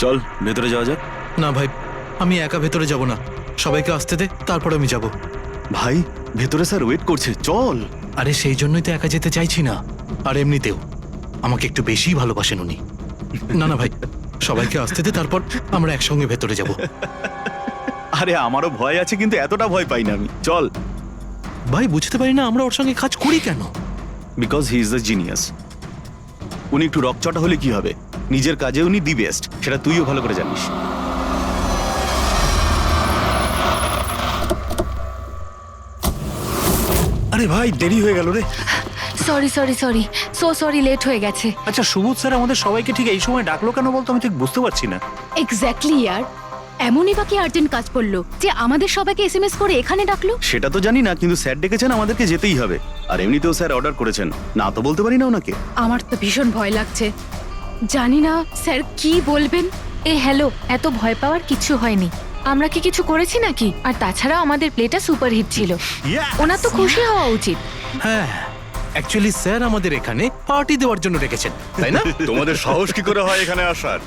চল ভেতরে যাওয়া যাক। না ভাই, আমি একা ভেতরে যাব না, সবাইকে আসতে দে, তারপর আমি যাব। ভাই ভেতরে স্যার ওয়েট করছে, চল। আরে সেই জন্যই তো একা যেতে চাইছি না, আর এমনিতেও আমাকে একটু বেশি ভালোবাসেন উনি। না না ভাই, সবাইকে আসতে দে, তারপর আমরা একসঙ্গে ভেতরে যাব। আরে আমারও ভয় আছে, কিন্তু এতটা ভয় পাই না আমি, চল। ভাই বুঝতে পারি না আমরা ওর সঙ্গে কাজ করি কেন। Because he is the genius. উনি একটু রকচটা হলে কি হবে, নিজের কাজে উনি দি বেস্ট, সেটা তুইও ভালো করে জানিস। আরে ভাই দেরি হয়ে গেল রে। Sorry sorry sorry, so sorry, late হয়ে গেছে। আচ্ছা সুবোধ স্যার আমাদের সবাইকে ঠিক এই সময় ডাকলো কেন বলতো, আমি ঠিক বুঝতে পারছি না। এক্স্যাক্টলি ইয়ার, এমনই বা কি আর্জেন্ট কাজ পড়লো যে আমাদের সবাইকে এসএমএস করে এখানে ডাকলো? সেটা তো জানি না, কিন্তু স্যার ডেকেছেন, আমাদেরকে যেতেই হবে। আর এমনিতেও স্যার অর্ডার করেছেন, না তো বলতে পারি না ওনাকে। আমার তো ভীষণ ভয় লাগছে, জানি না স্যার কি বলবেন। হ্যালো, এত ভয় পাওয়ার কিছু হয়নি। আমরা কি কিছু করেছি নাকি? আর তাছাড়া আমাদের প্লেটা সুপারহিট ছিল, ওনার তো খুশি হওয়া উচিত। হ্যাঁ, অ্যাকচুয়ালি স্যার আমাদের এখানে পার্টি দেওয়ার জন্য রেখেছেন, তাই না? তোমাদের সাহস কি করে হয় এখানে আসার?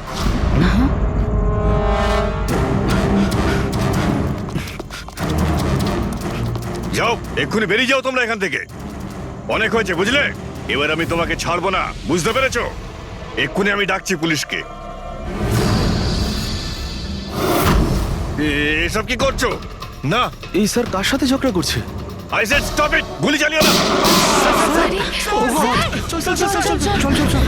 যাও, এক্ষুনি বেরিয়ে যাও তোমরা এখান থেকে। অনেক হয়েছে বুঝলে, এবার আমি তোমাকে ছাড়বো না, বুঝতে পেরেছো? এক্ষুনি আমি ডাকছি পুলিশকে। এসব কি করছো? না, এই স্যার কার সাথে ঝগড়া করছে? আই সেড স্টপ ইট, গুলি চালিও না। চল চল চল চল চল চল চল।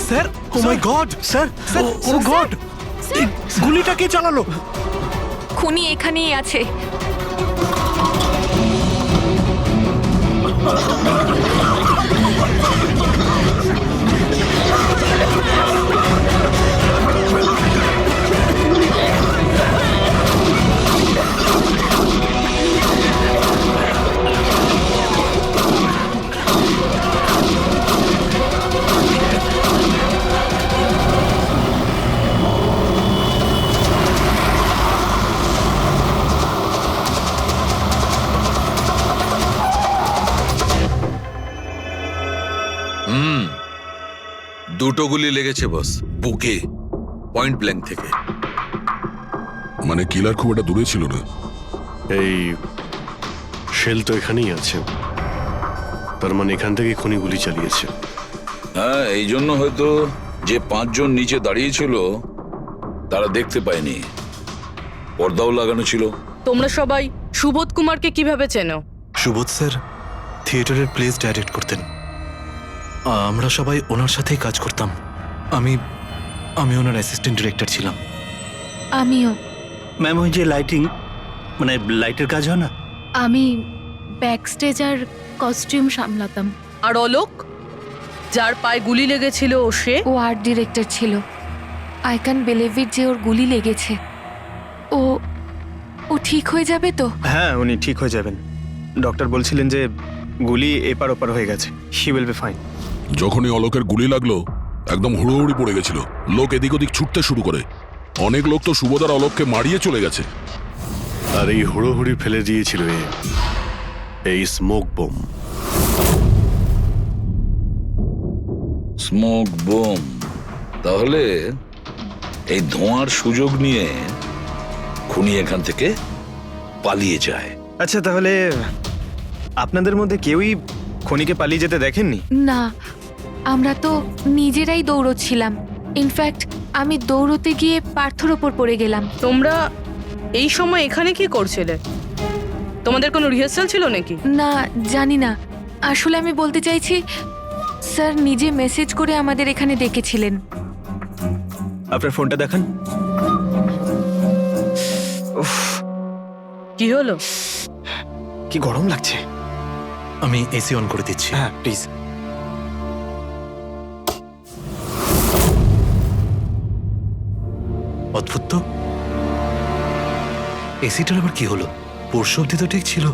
স্যার, ও মাই গড, স্যার, ও গড, গুলিটা কে চালালো? খুনি এখানেই আছে। দুটো গুলি লেগেছে বস, বুকে, পয়েন্ট ব্ল্যাঙ্ক থেকে। মানে কিলার খুব একটা দূরে ছিল না। এই শেল তো এখানেই আছে, তার মানে এখান থেকে খুনি গুলি চালিয়েছে। হ্যাঁ, এই জন্য হয়তো যে 5 জন নিচে দাঁড়িয়েছিল তারা দেখতে পায়নি, পর্দাও লাগানো ছিল। তোমরা সবাই সুবোধ কুমারকে কিভাবে চেনো? সুবোধ স্যার থিয়েটারের প্লেস ডাইরেক্ট করতেন, আমরা সবাই ওনার সাথেই কাজ করতাম। আমি ওনার অ্যাসিস্ট্যান্ট ডিরেক্টর ছিলাম। আমিও। ম্যাম ওই যে লাইটিং, মানে লাইটের কাজ হয় না? আমি ব্যাক স্টেজ আর কস্টিউম সামলাতাম। আর অলোক, যার পায়ে গুলি লেগেছিল, সে? ও আর্ট ডিরেক্টর ছিল। আই ক্যান বিলিভ ইট যে ওর গুলি লেগেছে। ও ঠিক হয়ে যাবে তো? হ্যাঁ উনি ঠিক হয়ে যাবেন, ডক্টর বলছিলেন যে গুলি এপার ওপার হয়ে গেছে, হি উইল বি ফাইন। যখনই অলোকের গুলি লাগলো একদম হুড়োহুড়ি পড়ে গেছিল, লোক এদিক ওদিক ছুটতে শুরু করে। অনেক লোক তো সুবোধার অলোককে মারিয়ে চলে গেছে। আর এই হুড়োহুড়ি ফেলে দিয়েছিল এই স্মোক বোম। Smoke bomb? তাহলে এই ধোঁয়ার সুযোগ নিয়ে খুনি এখান থেকে পালিয়ে যায়। আচ্ছা তাহলে আপনাদের মধ্যে কেউই খনিকে পালিয়ে যেতে দেখেননি? না, আমরা তো নিজেরাই দৌড়চ্ছিলাম। ইনফ্যাক্ট আমি দৌড়তে গিয়ে পার্থর ওপর পড়ে গেলাম। তোমরা এই সময় এখানে কি করছিলে? তোমাদের কোনো রিহার্সাল ছিল নাকি? না, জানি না। আসলে আমি বলতে চাইছি, স্যার নিজে মেসেজ করে আমাদের এখানে ডেকেছিলেন। আপনার ফোনটা দেখান। কি হলো? কি গরম লাগছে। আমি এসি অন করে দিচ্ছি। হ্যাঁ প্লিজ। অদ্ভুত তো, এসিটার আবার কি হলো? পরশু অব্দি তো ঠিক ছিল।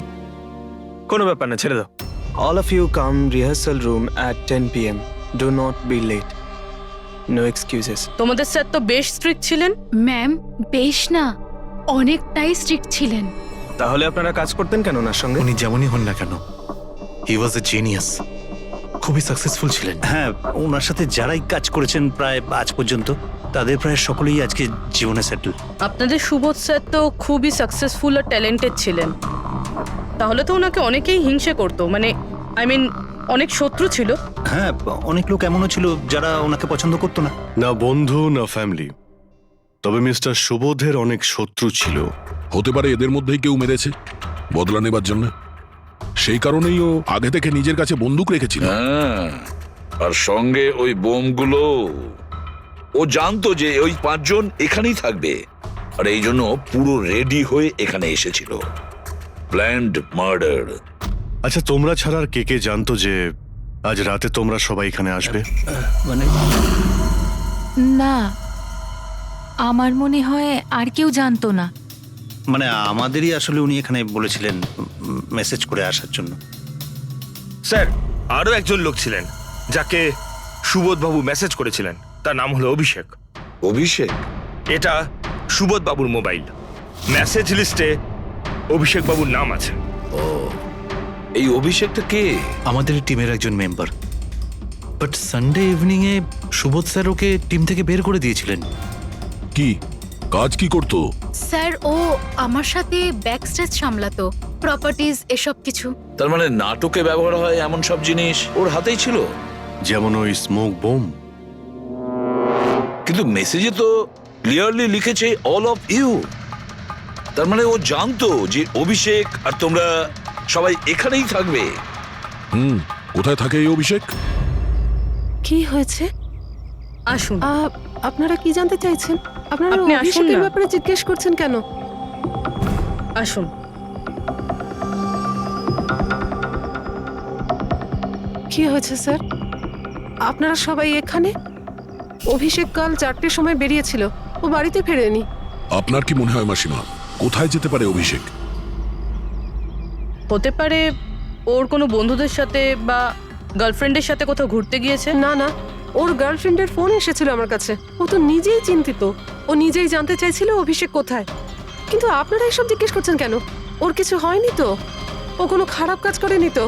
কোনো ব্যাপার না, ছেড়ে দাও। All of you come rehearsal room at 10 PM. Do not be late. No excuses. তোমাদের স্যার তো বেশ স্ট্রিক্ট ছিলেন। ম্যাম বেশ না, অনেকটাই স্ট্রিক্ট ছিলেন। তাহলে আপনারা কাজ করতেন কেন ওনার সঙ্গে? উনি যেমনই হন না কেন, হি ওয়াজ এ জিনিয়াস, খুবই সাকসেসফুল ছিলেন। হ্যাঁ, ওনার সাথে যারাই কাজ করেছেন প্রায় আজ পর্যন্ত, তাদের প্রায় সকলেই আজকে জীবনে সেটেল। আপনাদের সুবোধ স্যার তো খুবই সাকসেসফুল আর ট্যালেন্টেড ছিলেন, তাহলে তো ওনাকে অনেকেই হিংসে করতো, মানে আই মিন অনেক শত্রু ছিল। হ্যাঁ, অনেক লোক এমনও ছিল যারা ওনাকে পছন্দ করতো না। না বন্ধু না ফ্যামিলি, তবে মিস্টার সুবোধের অনেক শত্রু ছিল। হতে পারে এদের মধ্যেই কেউ মেরেছে বদলা নেবার জন্য। সেই কারণেই ও আগে থেকে নিজের কাছে বন্দুক রেখেছিল। হ্যাঁ, আর সঙ্গে ওই বোমগুলো। ও জানতো যে ওই 5 জন এখানেই থাকবে, আর এই জন্য পুরো রেডি হয়ে এখানে এসেছিল। Planned murder. আচ্ছা, তোমরা ছাড়া আর কে কে জানতো যে আজ রাতে তোমরা সবাই এখানে আসবে? মানে না, আমার মনে হয় আর কেউ জানতো না। মানে আমাদেরই আসলে উনি এখানে বলেছিলেন মেসেজ করে আসার জন্য। স্যার, আরও একজন লোক ছিলেন যাকে সুবোধবাবু মেসেজ করেছিলেন, তার নাম হলো অভিষেক। অভিষেক? এটা সুবোধবাবুর মোবাইল, মেসেজ লিস্টে অভিষেক বাবুর নাম আছে। এই অভিষেকটা কে? আমাদের টিমের একজন member, but Sunday evening A Subodh sir okay team থেকে বের করে দিয়েছিলেন। কি কাজ কি করতো? স্যার ও আমার সাথে ব্যাকস্টেজ সামলাতো, প্রপার্টিজ এসব কিছু। তার মানে নাটকে ব্যবহার হয় এমন সব জিনিস ওর হাতেই ছিল। যেমন ওই স্মোক বোম। কিন্তু মেসেজে তো ক্লিয়ারলি লিখেছে অল অফ ইউ। তার মানে ও জানতো যে অভিষেক আর তোমরা সবাই এখানেই থাকবে। কোথায় থাকে এই অভিষেক? কি হয়েছে? আসুন। আপনারা কি জানতে চাইছেন? আপনারা আপনি আসুন অভিষেকের না। ব্যাপারে জিজ্ঞেস করছেন কেন? আসুন। কি হয়েছে স্যার? আপনারা সবাই এখানে? অভিষেক কাল 4টের সময় বেরিয়েছিল, ও বাড়িতে ফেরেনি। আপনার কি মনে হয় মাসিমা, কোথায় যেতে পারে অভিষেক? হতে পারে ওর কোনো বন্ধুদের সাথে বা গার্লফ্রেন্ডের সাথে কোথাও ঘুরতে গিয়েছে। না না, ওর গার্লফ্রেন্ডের ফোন এসেছিল আমার কাছে। ও তো নিজেই চিন্তিত, ও নিজেই জানতে চাইছিল অভিষেক কোথায়। কিন্তু আপনারা এসব জিজ্ঞেস করছেন কেন? ওর কিছু হয়নি তো? ও কোনো খারাপ কাজ করেনি তো?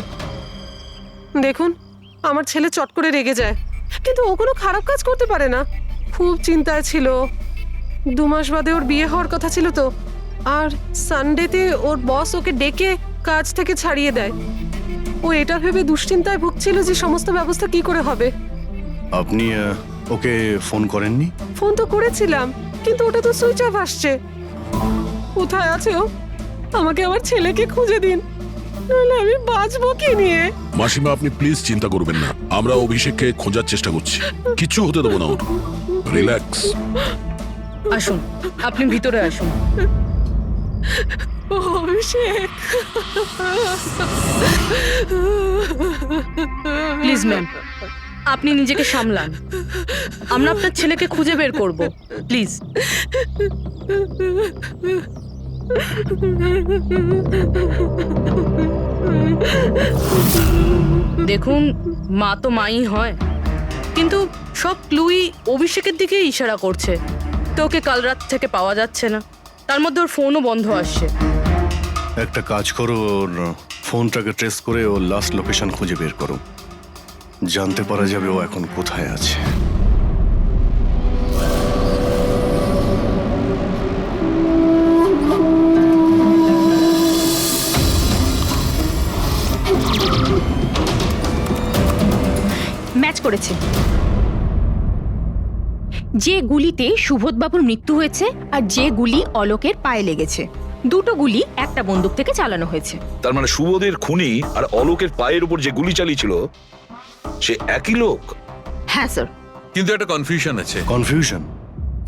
দেখুন, আমার ছেলে চট করে রেগে যায়, কিন্তু ও কোনো খারাপ কাজ করতে পারে না। খুব চিন্তায় ছিল, 2 মাস বাদে ওর বিয়ে হওয়ার কথা ছিল তো। আর সানডেতে ওর বস ওকে ডেকে কাজ থেকে ছাড়িয়ে দেয়। ও এটা ভেবে দুশ্চিন্তায় ভুগছিল যে সমস্ত ব্যবস্থা কি করে হবে। আপনি ওকে ফোন করেননি? ফোন তো করেছিলাম, কিন্তু ওটা তো সুইচ অফ আসছে। কোথায় আছে ও? আমাকে আমার ছেলেকে খুঁজে দিন, নাহলে আমি বাঁচবো কি নিয়ে? মাসিমা, আপনি প্লিজ চিন্তা করবেন না, আমরা অভিষেককে খোঁজার চেষ্টা করছি। কিচ্ছু হতে দেবো না ওর। রিল্যাক্স। আসুন, আপনি ভিতরে আসুন। অভিষেক, প্লিজ ম্যাম, আপনি নিজেকে সামলান। আমরা আপনার ছেলেকে খুঁজে বের করব, প্লিজ। দেখুন, মা তো মাই হয়, কিন্তু সব ক্লুই অভিষেকের দিকে ইশারা করছে। তো ওকে কাল রাত থেকে পাওয়া যাচ্ছে না, তার মধ্যে ওর ফোনও বন্ধ আসছে। একটা কাজ করো, ওর ফোনটাকে ট্রেস করে ওর লাস্ট লোকেশন খুঁজে বের করো। জানতে পারা যাবে ও এখন কোথায় আছে। ম্যাচ করেছে। যে গুলিতে সুবোধবাবুর মৃত্যু হয়েছে আর যে গুলি অলোকের পায়ে লেগেছে, দুটো গুলি একটা বন্দুক থেকে চালানো হয়েছে। তার মানে সুবোধের খুনি আর অলোকের পায়ের উপর যে গুলি চালিয়েছিল সে একই লোক। হ্যাঁ স্যার। কিন্তু একটা কনফিউশন আছে। কনফিউশন?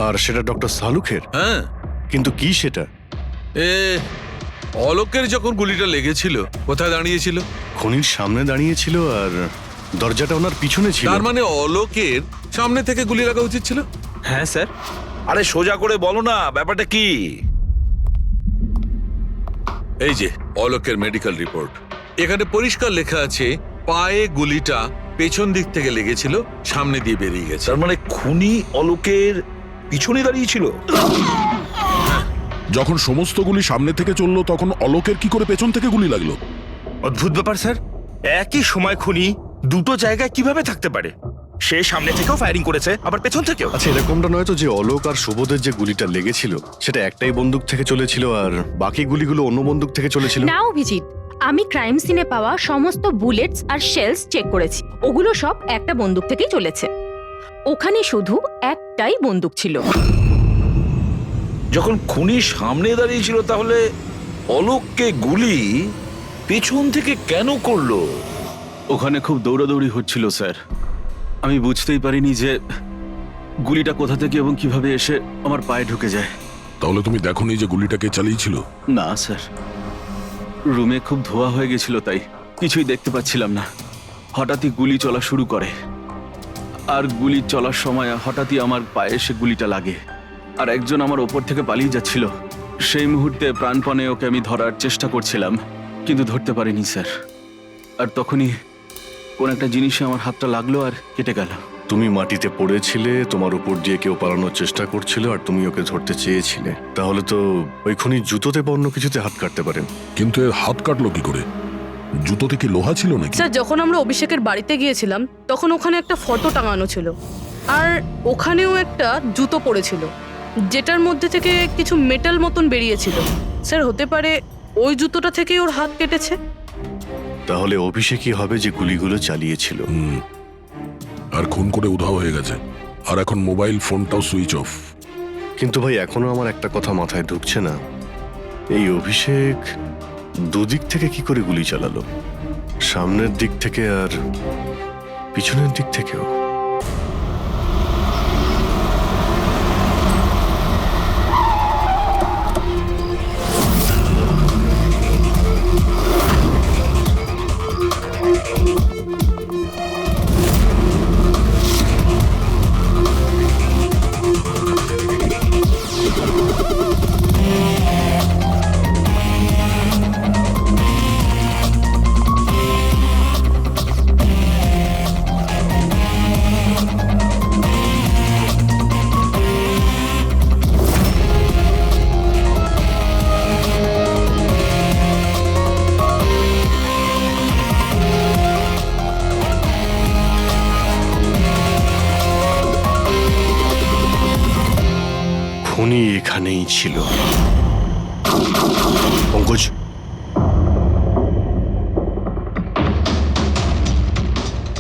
আর সেটা ডক্টর সালুখের? হ্যাঁ। কিন্তু কি সেটা? অলোকের যখন গুলিটা লেগেছিল কোথায় দাঁড়িয়েছিল? খনির সামনে দাঁড়িয়েছিল, আর দরজাটা ওনার পিছনে ছিল। তার মানে অলোকের সামনে থেকে গুলি লাগা উচিত ছিল। হ্যাঁ স্যার। আরে সোজা করে বলো না, ব্যাপারটা কি? এই যে অলোকের মেডিকেল রিপোর্ট, এখানে পরিষ্কার লেখা আছে পায়ে গুলিটা পেছন দিক থেকে লেগেছিল, সামনে দিয়ে বেরিয়ে গেছে। তার মানে খুনি অলোকের পিছনে দাঁড়িয়েছিল। যখন সমস্ত গুলি সামনে থেকে চললো তখন অলোকের কি করে পেছন থেকে গুলি লাগলো? অদ্ভুত ব্যাপার স্যার, একই সময় খুনি দুটো জায়গায় কিভাবে থাকতে পারে? সে সামনে থেকেও ফায়ারিং করেছে, আবার পেছন থেকেও। আচ্ছা, এরকমটা নয় তো যে অলোক আর সুবোধের যে গুলিটা লেগেছিল সেটা একটাই বন্দুক থেকে চলেছিল আর বাকি গুলিগুলো অন্য বন্দুক থেকে চলেছিল? না অভিজিৎ, আমি ক্রাইম সিনে পাওয়া সমস্ত বুলেটস আর শেলস চেক করেছি, ওগুলো সব একটা বন্দুক থেকেই চলেছে। ওখানে শুধু একটাই বন্দুক ছিল। যখন খুনি সামনে দাঁড়িয়েছিল তাহলে অলোককে গুলি পেছন থেকে কেন করলো? ওখানে খুব দৌড়াদৌড়ি হচ্ছিল স্যার, আমি বুঝতেই পারিনি যে গুলিটা কোথা থেকে এবং কিভাবে এসে আমার পায়ে ঢুকে যায়। তাহলে তুমি দেখোনি যে গুলিটা কে চালিয়েছিল? না স্যার, রুমে খুব ধোয়া হয়ে গেছিল, তাই কিছুই দেখতে পাচ্ছিলাম না। হঠাৎই গুলি চলা শুরু করে, আর গুলি চলার সময় হঠাৎই আমার পায়ে এসে গুলিটা লাগে, আর একজন আমার ওপর থেকে পালিয়ে যাচ্ছিল। সেই মুহূর্তে প্রাণপণে ওকে আমি ধরার চেষ্টা করছিলাম, কিন্তু ধরতে পারিনি স্যার। আর তখনই কোন একটা জিনিসে আমার হাতটা লাগলো আর কেটে গেল। তুমি মাটিতে পড়েছিলে, তোমার উপর দিয়ে কেউ পালানোর চেষ্টা করছিল আর তুমি ওকে ধরতে চেয়েছিলে। তাহলে তো ওই খুনি জুতোতে বা অন্য কিছুতে হাত কাটতে পারেন। কিন্তু এর হাত কাটলো কি করে? জুতোতে কি লোহা ছিল নাকি? স্যার, যখন আমরা অভিষেকের বাড়িতে গিয়েছিলাম তখন ওখানে একটা ফটো টাঙানো ছিল, আর ওখানেও একটা জুতো পড়েছিল যেটার মধ্যে থেকে কিছু মেটাল মতন বেরিয়েছিল। স্যার, হতে পারে ওই জুতোটা থেকেই ওর হাত কেটেছে। তাহলে অভিষেকই হবে যে গুলিগুলো চালিয়েছিল। আর খুন করে উধাও হয়ে গেছে, আর এখন মোবাইল ফোনটাও সুইচ অফ। কিন্তু ভাই, এখনো আমার একটা কথা মাথায় ঢুকছে না, এই অভিষেক দুদিক থেকে কি করে গুলি চালালো? সামনের দিক থেকে আর পিছনের দিক থেকেও। খুনি এখানেই ছিল। পঙ্কজ,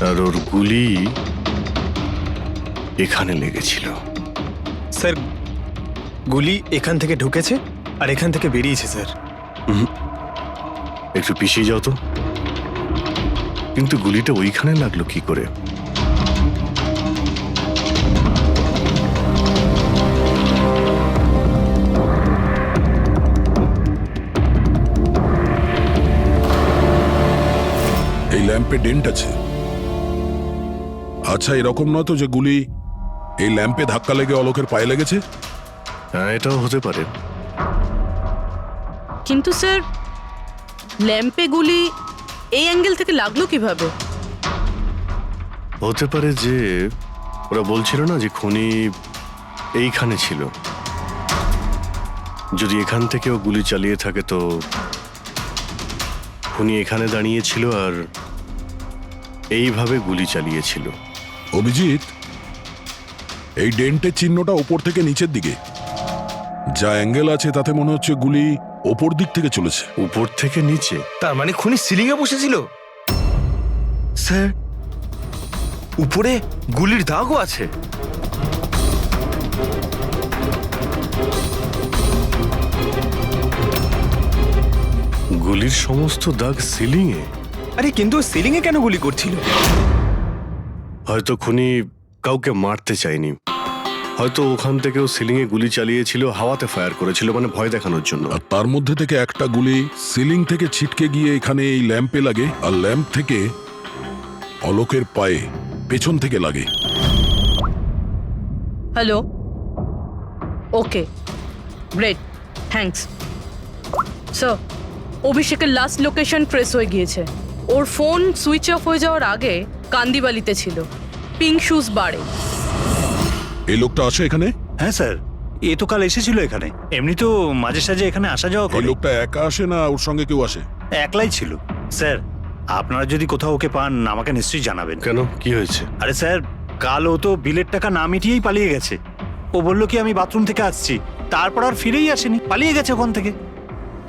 আর ওর গুলি এখানে লেগেছিল। স্যার, গুলি এখান থেকে ঢুকেছে আর এখান থেকে বেরিয়েছে স্যার। একটু পিছিয়ে যাও তো। কিন্তু গুলিটা ওইখানে লাগলো কি করে? এই ল্যাম্পে ডেন্ট আছে। আচ্ছা, এরকম নয় তো যে গুলি এই ল্যাম্পে ধাক্কা লেগে অলোকের পায়ে লেগেছে? হ্যাঁ, এটাও হতে পারে। কিন্তু স্যার, ল্যাম্পে গুলি এই অ্যাঙ্গেল থেকে লাগলো কিভাবে? হতে পারে যে ওরা বলছিল না যে খুনি এইখানে ছিল। যদি এখান থেকেও গুলি চালিয়ে থাকে তো খুনি এখানে দাঁড়িয়েছিল আর এইভাবে গুলি চালিয়েছিল। অভিজিৎ, এই ডেন্টের চিহ্নটা ওপর থেকে নিচের দিকে, যা অ্যাঙ্গেল আছে তাতে মনে হচ্ছে গুলি ওপর দিক থেকে চলেছে। উপর থেকে নিচে? তার মানে খুনি সিলিং এ বসেছিল। স্যার, উপরে গুলির দাগও আছে। গুলির সমস্ত দাগ সিলিং এ? আরে কিন্তু সিলিং এ কেন গুলি করছিল? হয়তো খুনি কাউকে মারতে চায়নি, হয়তো ওখান থেকেও সিলিং এ গুলি চালিয়েছিল, হাওয়াতে ফায়ার করেছিল, মানে ভয় দেখানোর জন্য। আর তার মধ্যে থেকে একটা গুলি সিলিং থেকে ছিটকে গিয়ে এখানে এই ল্যাম্পে লাগে, আর ল্যাম্প থেকে অলোকের পায়ে পেছন থেকে লাগে। হ্যালো, ওকে, গ্রেট, থ্যাঙ্কস। স্যার, অভিষেকের লাস্ট লোকেশন ট্রেস হয়ে গিয়েছে। ওর ফোন সুইচ অফ হয়ে যাওয়ার আগে কান্দিবালিতে ছিল, পিঙ্ক শুজ বারে। এই লোকটা আছে এখানে? হ্যাঁ স্যার, এ তো কাল এসেছিল এখানে। এমনি তো মাঝে সাঝে এখানে আসা যাওয়া এই করে। লোকটা একা আসে না ওর সঙ্গে কেউ আসে? একলাই ছিল। স্যার, আপনারা যদি কোথাও ওকে পান আমাকে নিশ্চয়ই জানাবেন। কেন, কি হয়েছে? আরে স্যার, কাল ও তো বিলের টাকা না মিটিয়েই পালিয়ে গেছে। ও বললো কি আমি বাথরুম থেকে আসছি, তারপর আর ফিরেই আসেনি, পালিয়ে গেছে ওখান থেকে।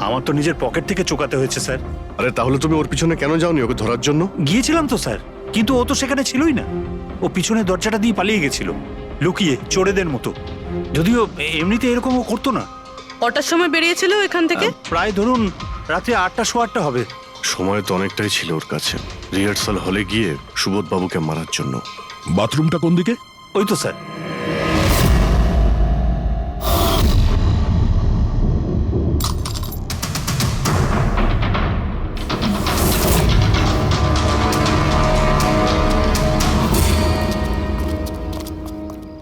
আমার তো নিজের পকেট থেকে চোকাতে হয়েছে স্যার। আরে তাহলে তুমি ওর পিছনে কেন যাওনি ওকে ধরার জন্য? গিয়েছিলাম তো স্যার, কিন্তু ও তো সেখানে ছিলই না। ও পিছনের দরজাটা দিয়ে পালিয়ে গেছিল, লুকিয়ে চোরেদের মতো। যদিও এমনিতে এরকম ও করতো না। কটার সময় বেরিয়েছিল এখান থেকে? প্রায় ধরুন রাত্রি 8টা, 8:15 হবে। সময় তো অনেকটাই ছিল ওর কাছে রিহার্সাল হলে গিয়ে সুবোধ বাবুকে মারার জন্য। বাথরুমটা কোন দিকে? ওই তো স্যার।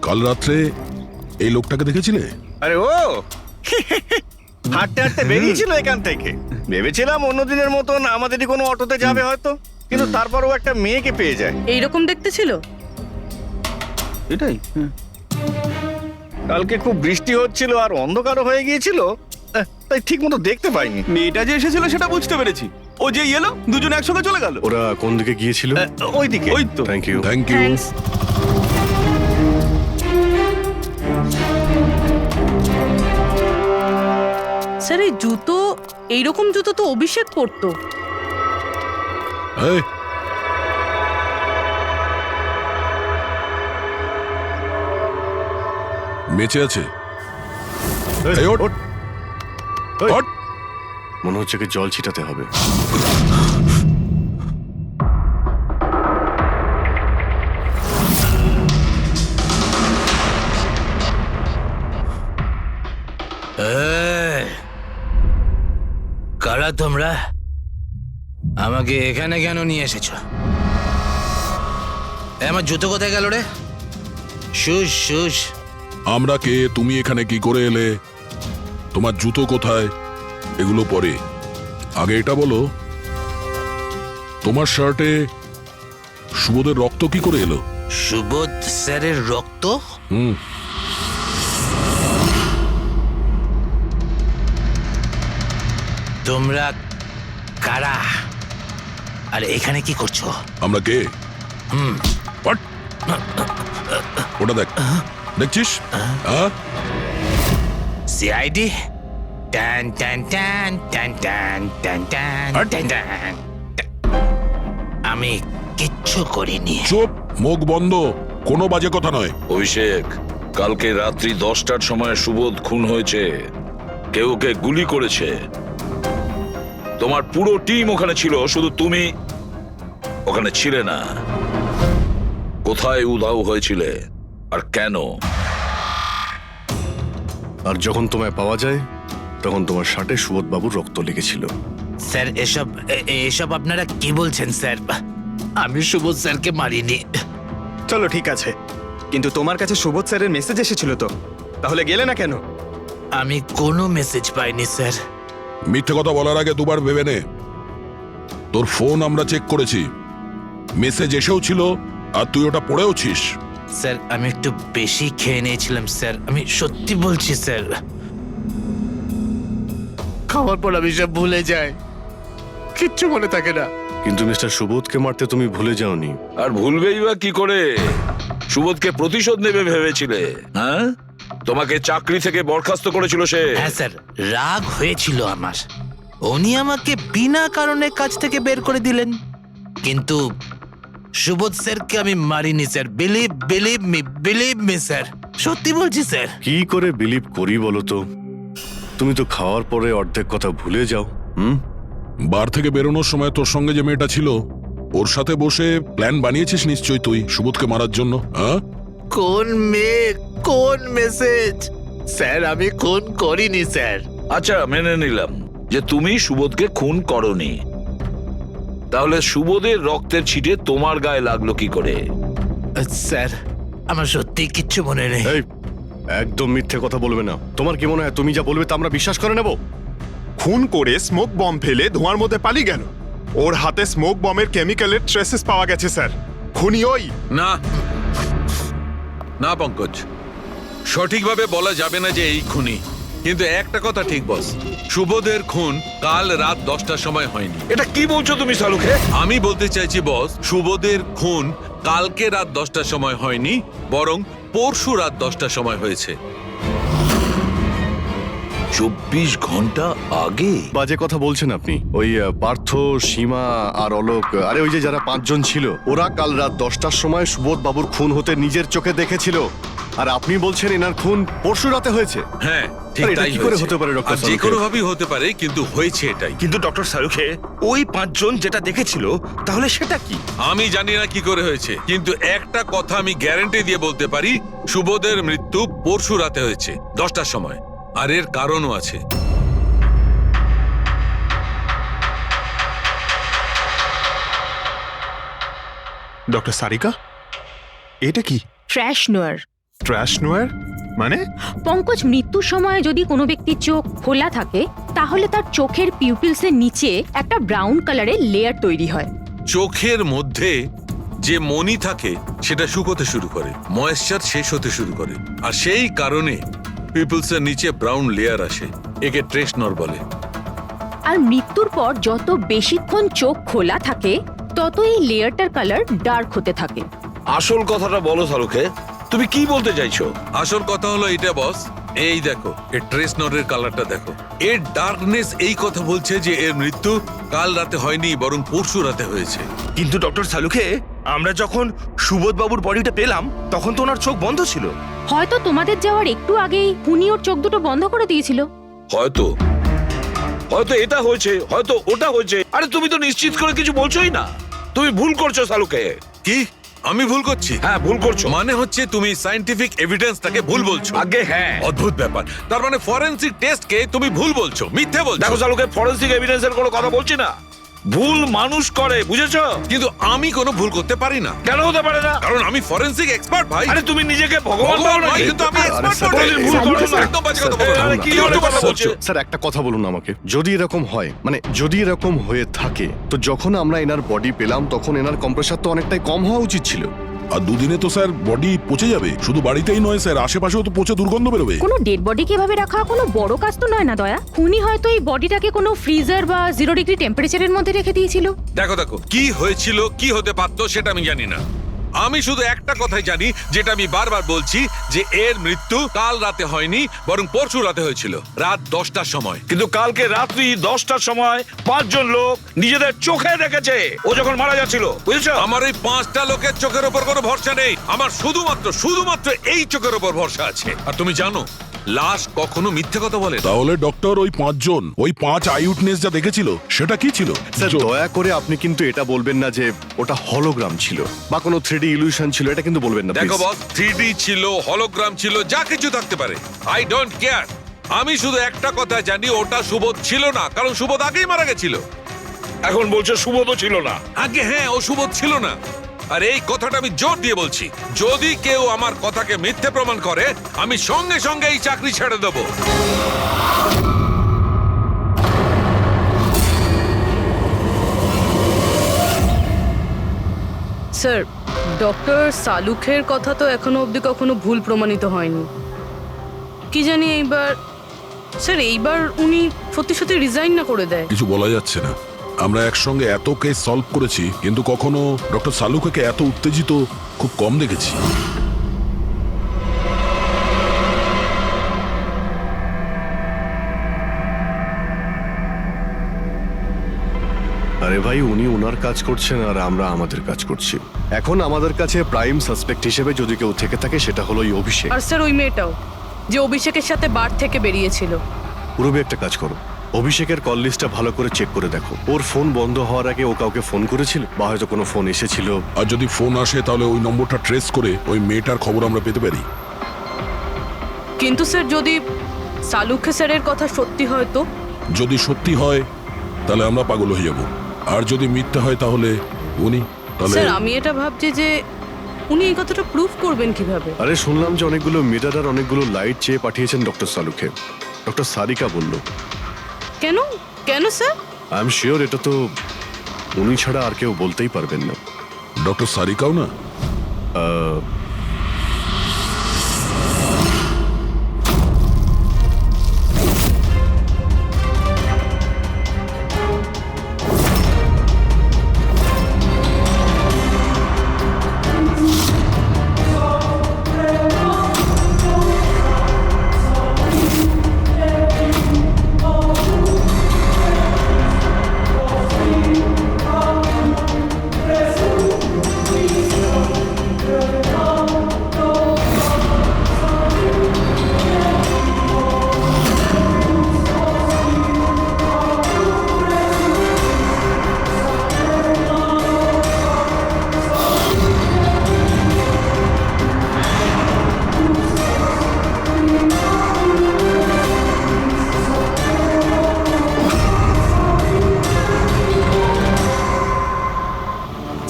কাল রাত্রে এই লোকটাকে দেখেছিলে? আরে ও হাঁটতে হাঁটতে বেরিয়েছিল এখান থেকে। ভেবেছিলাম অন্য দিনের মতন আমাদেরই কোনো অটোতে যাবে হয়তো, কিন্তু তারপরও একটা মেয়েকে পেয়ে যায়। এইরকম দেখতে ছিল। এটাই। কালকে খুব বৃষ্টি হচ্ছিল আর অন্ধকারও হয়ে গিয়েছিল, তাই ঠিক মতো দেখতে পাইনি। মেয়েটা যে এসেছিল সেটা বুঝতে পেরেছি। ও যে এলো, দুজন একসঙ্গে চলে গেল। ওরা কোন দিকে গিয়েছিল? ওইদিকে। ওই তো। Thank you. Thank you. Thanks. Sir, এই জুতো, এইরকম জুতো তো অভিষেক পরতো। এই, বেঁচে আছে? এই, ওঠ। ওঠ। মনে হচ্ছে কি জল ছিটাতে হবে। কারা তোমরা? আমাকে এখানে কেন নিয়ে এসেছো? আমার জুতো কোথায় গেল রে? শুশ শুশ। আমরা কে, তুমি এখানে কি করে এলে, তোমার জুতো কোথায়, এগুলো পরে। আগে এটা বলো, তোমার শার্টে সুবোধের রক্ত কি করে এলো? সুবোধ স্যারের রক্ত? হুম। তোমরা কারা আর এখানে কি করছো? আমরা কে? What? ওটা দেখ, দেখছিস? সিআইডি? টান টান টান টান টান টান টান টান টান। আমি কিচ্ছু করিনি। চুপ, মুখ বন্ধ, কোনো বাজে কথা নয়। অভিষেক, কালকে রাত্রি 10টার সময় সুবোধ খুন হয়েছে। কেউ ওকে গুলি করেছে। তোমার পুরো টিম ওখানে ছিল, শুধু তুমি ওখানে ছিলে না। কোথায় উধাও হয়েছিলে আর কেন? আর যখন তোমায় পাওয়া যায় তখন তোমার শার্টে সুবোধ বাবুর রক্ত লেগেছিল। স্যার, এসব আপনারা কি বলছেন স্যার? আমি সুবোধ স্যারকে মারিনি। চলো ঠিক আছে, কিন্তু তোমার কাছে সুবোধ স্যারের মেসেজ এসেছিল তো, তাহলে গেলে না কেন? আমি কোনো মেসেজ পাইনি স্যার। মিথ্যে কথা বলার আগে দুবার ভেবে নে। তোর ফোন আমরা চেক করেছি, মেসেজ এসেও ছিল আর তুই ওটা পড়েওছিস। স্যার, আমি একটু বেশি খেয়ে নিয়েছিলাম স্যার, আমি সত্যি বলছি স্যার। খাওয়ার পর আমি সব ভুলে যাই, কিচ্ছু মনে থাকে না। কিন্তু মিস্টার সুবোধকে মারতে তুমি ভুলে যাওনি। আর ভুলবেই বা কি করে? সুবোধকে প্রতিশোধ নেবে ভেবেছিলে? হ্যাঁ, তোমাকে চাকরি থেকে বরখাস্ত করেছিল সে। হ্যাঁ স্যার, রাগ হয়েছিল আমার। উনি আমাকে বিনা কারণে কাজ থেকে বের করে দিলেন, কিন্তু সুবোধ স্যারকে আমি মারিনি স্যার। বিলিভ মি স্যার, সত্যি বলছি স্যার। কি করে বিলিভ করি বলো তো? তুমি তো খাওয়ার পরে অর্ধেক কথা ভুলে যাও। বার থেকে বেরোনোর সময় তোর সঙ্গে যে মেয়েটা ছিল ওর সাথে বসে প্ল্যান বানিয়েছিস নিশ্চয়ই তুই সুবোধকে মারার জন্য। হ্যাঁ, কোন মেয়ে, কোন মেসেজ? স্যার, আমি খুন করিনি স্যার। আচ্ছা, মেনে নিলাম যে তুমি সুবোধকে খুন করনি, তাহলে সুবোধের রক্তের ছিটে তোমার গায়ে লাগলো কি করে? স্যার, আমার সত্যি কিচ্ছু মনে নেই। এই, একদম মিথ্যে কথা বলবে না। তোমার কি মনে হয় তুমি যা বলবে তা আমরা বিশ্বাস করে নেব? খুন করে স্মোক বম ফেলে ধোঁয়ার মধ্যে পালিয়ে গেল। ওর হাতে স্মোক বমের কেমিক্যালের ট্রেসেস পাওয়া গেছে স্যার। খুনি ওই? না না পঙ্কজ, সঠিকভাবে বলা যাবে না যে এই খুনি, কিন্তু একটা কথা ঠিক বস, সুবোধের খুন কাল রাত 10টার সময় হয়নি। এটা কি বলছো তুমি সালুকে? আমি বলতে চাইছি বস, সুবোধের খুন কালকে রাত 10টার সময় হয়নি, বরং পরশু রাত 10টার সময় হয়েছে। 24 ঘন্টা আগে? বাজে কথা বলছেন আপনি। ওই পার্থ, সীমা আর অলোক, আরে ওই যে যারা 5 জন ছিল, ওরা কাল রাত 10টার সময় সুবোধ বাবুর খুন হতে নিজের চোখে দেখেছিল। আর আপনি বলছেন এনার খুন পরশু রাতে হয়েছে? হ্যাঁ ঠিক আরে এটা তাই কি করে হয়েছে। হতে পারে ডক্টর আর যে সালুখে? কোনো ভাবেই হতে পারে, কিন্তু হয়েছে এটাই। কিন্তু ডক্টর সালুখে ওই 5 জন যেটা দেখেছিল তাহলে সেটা কি? আমি জানি না কি করে হয়েছে, কিন্তু একটা কথা আমি গ্যারান্টি দিয়ে বলতে পারি, সুবোধের মৃত্যু পরশু রাতে হয়েছে 10টার সময়। আর এর কারণও আছে। ডক্টর সারিকা, এটা কি? ট্র্যাশ নোয়ার। ট্র্যাশ নোয়ার মানে? পঙ্কজ, মৃত্যুর সময় যদি কোনো ব্যক্তির চোখ খোলা থাকে তাহলে তার চোখের পিউপিলসের নিচে একটা ব্রাউন কালারের লেয়ার তৈরি হয়। চোখের মধ্যে যে মনি থাকে সেটা শুকোতে শুরু করে, ময়েশ্চার শেষ হতে শুরু করে, আর সেই কারণে পিপলসের নিচে ব্রাউন লেয়ার আসে। একে ট্রেশনর বলে। আর মৃত্যুর পর যত বেশিক্ষণ চোখ খোলা থাকে তত এই লেয়ারটার কালার ডার্ক হতে থাকে। আসল কথাটা বলো সালুকে, তুমি কি বলতে চাইছো? আসল কথা হলো এটা বস, এই দেখো এর ট্রেশনরের কালারটা দেখো, এর ডার্কনেস এই কথা বলছে যে এর মৃত্যু কাল রাতে হয়নি, বরং পরশু রাতে হয়েছে। কিন্তু ডক্টর সালুখে, আমরা যখন সুবোধ বাবুর বডিটা পেলাম তখন তো ওনার চোখ বন্ধ ছিল। হয়তো তোমাদের যাওয়ার একটু আগেই উনি ওর চোখ দুটো বন্ধ করে দিয়েছিল। হয়তো হয়তো এটা হয়েছে, হয়তো ওটা হয়েছে। আরে তুমি তো নিশ্চিত করে কিছু বলছোই না। তুমি ভুল করছো সালুকে। কি আমি ভুল করছি? হ্যাঁ ভুল করছো। মানে হচ্ছে তুমি সায়েন্টিফিক এভিডেন্সটাকে ভুল বলছো। আগে হ্যাঁ। অদ্ভুত ব্যাপার, তার মানে ফরেনসিক টেস্টকে তুমি ভুল বলছো, মিথ্যে বলছো। দেখো সালুকে, ফরেনসিক এভিডেন্সের কোনো কথা বলছি না। ভুল মানুষ করে, বুঝেছো? কিন্তু আমি কোনো ভুল করতে পারি না। কেন হতে পারে না? কারণ আমি ফরেনসিক এক্সপার্ট ভাই। আরে তুমি নিজেকে ভগবান ভাবো নয়, নাকি? কিন্তু আমি আরে এক্সপার্ট স্যার, বটে। ভুল করছো না। একদম বাজে কথা স্যার, বলছো। আরে কি ধরনের কথা বলছো? স্যার একটা কথা বলুন আমাকে, যদি এরকম হয়, মানে যদি এরকম হয়ে থাকে, তো যখন আমরা এনার বডি পেলাম তখন এনার কম্প্রেসার তো অনেকটাই কম হওয়া উচিত ছিল। আর দুদিনে তো স্যার বডি পচে যাবে। শুধু বাড়িতেই নয় স্যার, আশেপাশেও তো পচে দুর্গন্ধ বেরোবে। কোনো ডেড বডি কিভাবে রাখা কোনো বড় কাজ তো নয় না দয়া। খুনি হয়তো এই বডিটাকে কোনো ফ্রিজার বা 0 ডিগ্রি টেম্পারেচারের মধ্যে রেখে দিয়েছিল। দেখো দেখো, কি হয়েছিল, কি হতে পারতো সেটা আমি জানি না। আমি শুধু একটা কথাই জানি, যেটা আমি বারবার বলছি, যে এর মৃত্যু কাল রাতে হয়নি, বরং পরশু রাতে হয়েছিল রাত 10টার সময়। কিন্তু কালকে রাত্রি 10টার সময় 5 জন লোক নিজেদের চোখে দেখেছে ও যখন মারা যাচ্ছিল, বুঝেছো? আমার এই 5টা লোকের চোখের উপর কোনো ভরসা নেই। আমার শুধুমাত্র এই চোখের উপর ভরসা আছে। আর তুমি জানো, লাশ কখনো মিথ্যে কথা বলে না। তাহলে ডক্টর ওই 5 জন, ওই 5 আই উইটনেস যা দেখেছিল সেটা কি ছিল? স্যার দয়া করে আপনি কিন্তু এটা বলবেন না যে ওটা হলোগ্রাম ছিল বা কোনো 3D ইলিউশন ছিল, এটা কিন্তু বলবেন না দেখো please। বস, 3D ছিল, হলোগ্রাম ছিল, যা কিছু থাকতে পারে, আই ডোন্ট কেয়ার। আমি শুধু একটা কথা জানি, ওটা সুবোধ ছিল না, কারণ সুবোধ আগেই মারা গেছিল। এখন বলছো সুবোধও ছিল না? আগে হ্যাঁ, ও সুবোধ ছিল না। আর এই কথাটা আমি জোর দিয়ে বলছি, যদি কেউ আমার কথাকে মিথ্যে প্রমাণ করে, আমি সঙ্গে সঙ্গে এই চাকরি ছেড়ে দেবো। স্যার, ডক্টর সালুখের কথা তো এখনো অবধি কখনো ভুল প্রমাণিত হয়নি। কি জানি এইবার উনি সত্যি সত্যি রিজাইন না করে দেয়। কিছু বলা যাচ্ছে না। আমরা একসঙ্গে এত কেস সলভ করেছি, কিন্তু কখনো ডক্টর সালুকে এত উত্তেজিত খুব কম দেখেছি। আরে ভাই, উনি ওনার কাজ করছেন আর আমরা আমাদের কাজ করছি। এখন আমাদের কাছে প্রাইম সাসপেক্ট হিসেবে যদি কেউ থেকে থাকে সেটা হলো এই অভিষেক। আর স্যার, ওই মেয়েটাও যে অভিষেকের সাথে বার থেকে বেরিয়েছিল। পুরবি একটা কাজ করো, অভিষেকের কল লিস্টটা ভালো করে চেক করে দেখো। ওর ফোন বন্ধ হওয়ার আগে ও কাউকে ফোন করেছিল বা হয়তো কোনো ফোন এসেছিল। আর যদি ফোন আসে তাহলে ওই নম্বরটা ট্রেস করে ওই মেয়েটার খবর আমরা পেতে পারি। কিন্তু স্যার, যদি সালুখে স্যারের কথা সত্যি হয় তো? যদি সত্যি হয় তাহলে আমরা পাগল হয়ে যাব, আর যদি মিথ্যা হয় তাহলে উনি, তাহলে স্যার, আমি এটা ভাবছি যে উনি এই কথাটা প্রুফ করবেন কিভাবে? আরে শুনলাম যে অনেকগুলো মিটার আর অনেকগুলো লাইট চেয়ে পাঠিয়েছেন ডক্টর সালুকে। ডক্টর সারিকা বলল। কেন স্যার? আই এম শিওর এটা তো উনি ছাড়া আর কেউ বলতেই পারবেন না। ডক্টর সারিকাও না?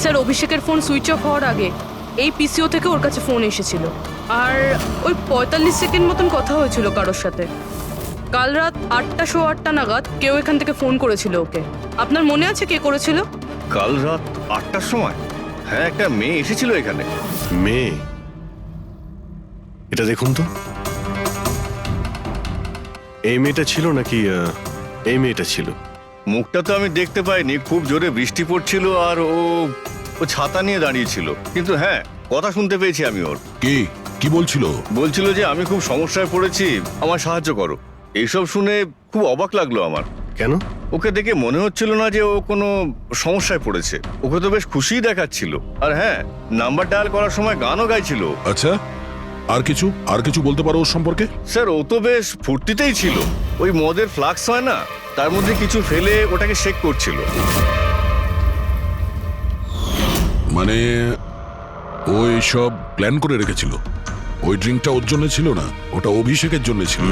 স্যার অভিষেকের ফোন সুইচ অফ হওয়ার আগে এই পিসিও থেকে ওর কাছে ফোন এসেছিল আর ওই 45 সেকেন্ড মতন কথা হয়েছিল কারোর সাথে। কাল রাত 8:08 নাগাদ কেউ এখান থেকে ফোন করেছিল ওকে। আপনার মনে আছে কে করেছিল? কাল রাত 8টার সময় হ্যাঁ একটা মেয়ে এসেছিল এখানে। মেয়ে? এটা দেখুন তো, এই মেয়েটা ছিল নাকি এই মেয়েটা ছিল? মুখটা তো আমি দেখতে পাইনি, খুব জোরে বৃষ্টি পড়ছিল আর ও ছাতা নিয়ে দাঁড়িয়ে ছিল, কিন্তু হ্যাঁ কথা শুনতে পেয়েছি আমি ওর। কি বলছিল? বলছিল যে আমি খুব সমস্যায় পড়েছি, আমার সাহায্য করো। এইসব শুনে খুব অবাক লাগলো আমার। কেন? ওকে দেখে মনে হচ্ছিল না যে ও কোনো সমস্যায় পড়েছে, ওকে তো বেশ খুশিই দেখাচ্ছিল। আর হ্যাঁ, নাম্বার ডায়াল করার সময় গানও গাইছিল। আচ্ছা, আর কিছু বলতে পারো ওর সম্পর্কে? স্যার ও তো বেশ ফুর্তিতেই ছিল, ওই মদের ফ্লাক্স হয় না, তার মধ্যে কিছু ফেলে ওটাকে শেক করছিল। মানে ও সব প্ল্যান করে রেখেছিল? ওই ড্রিঙ্কটা ওর জন্য ছিল না, ওটা অভিষেকের জন্য ছিল।